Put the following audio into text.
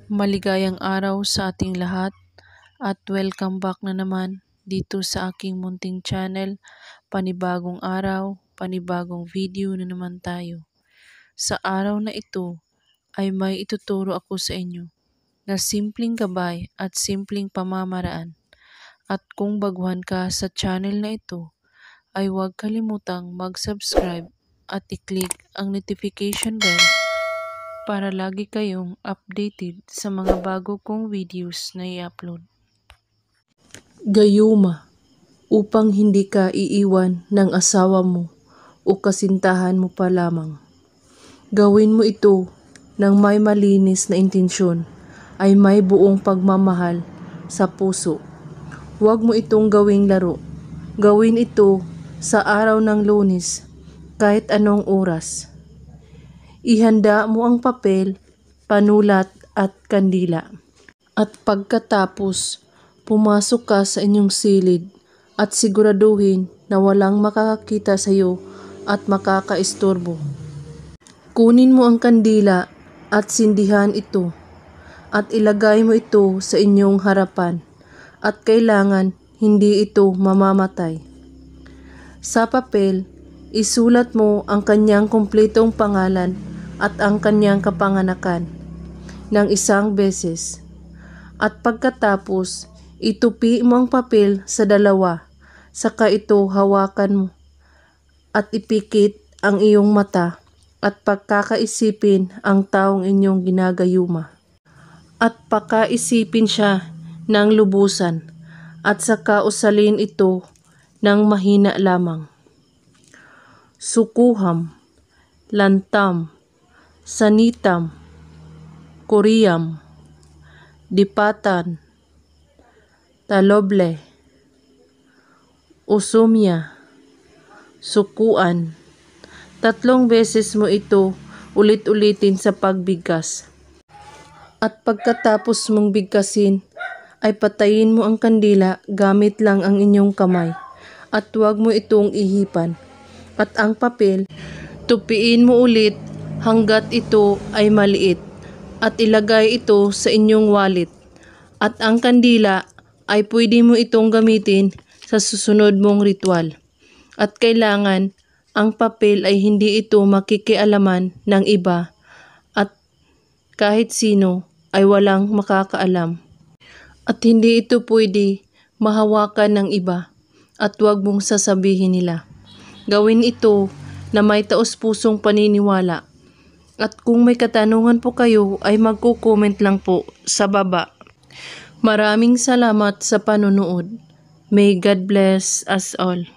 Maligayang araw sa ating lahat at welcome back na naman dito sa aking munting channel. Panibagong araw, panibagong video na naman tayo. Sa araw na ito ay may ituturo ako sa inyo na simpleng gabay at simpleng pamamaraan. At kung baguhan ka sa channel na ito, ay huwag kalimutang mag-subscribe at i-click ang notification bell para lagi kayong updated sa mga bago kong videos na i-upload. Gayuma, upang hindi ka iiwan ng asawa mo o kasintahan mo pa lamang. Gawin mo ito ng may malinis na intensyon ay may buong pagmamahal sa puso. Huwag mo itong gawing laro. Gawin ito sa araw ng Lunes, kahit anong oras. Ihanda mo ang papel, panulat at kandila. At pagkatapos, pumasok ka sa inyong silid at siguraduhin na walang makakakita sa iyo at makakaistorbo. Kunin mo ang kandila at sindihan ito at ilagay mo ito sa inyong harapan at kailangan hindi ito mamamatay. Sa papel, isulat mo ang kanyang kumpletong pangalan at ang kanyang kapanganakan ng 1 beses. At pagkatapos, itupi mo ang papel sa 2, saka ito hawakan mo at ipikit ang iyong mata at pagkakaisipin ang taong inyong ginagayuma. At pakaisipin siya ng lubusan at saka usalin ito ng mahina lamang. Sukuham, lantam, sanitam, kuriyam, dipatan, taloble, usumya, sukuan. 3 beses mo ito ulit-ulitin sa pagbigkas. At pagkatapos mong bigkasin, ay patayin mo ang kandila gamit lang ang inyong kamay at huwag mo itong ihipan. At ang papel, tupiin mo ulit hanggat ito ay maliit at ilagay ito sa inyong wallet. At ang kandila ay pwede mo itong gamitin sa susunod mong ritual. At kailangan ang papel ay hindi ito makikialaman ng iba at kahit sino ay walang makakaalam. At hindi ito pwede mahawakan ng iba at huwag mong sasabihin nila. Gawin ito na may taos-pusong paniniwala. At kung may katanungan po kayo ay magko-comment lang po sa baba. Maraming salamat sa panonood. May God bless us all.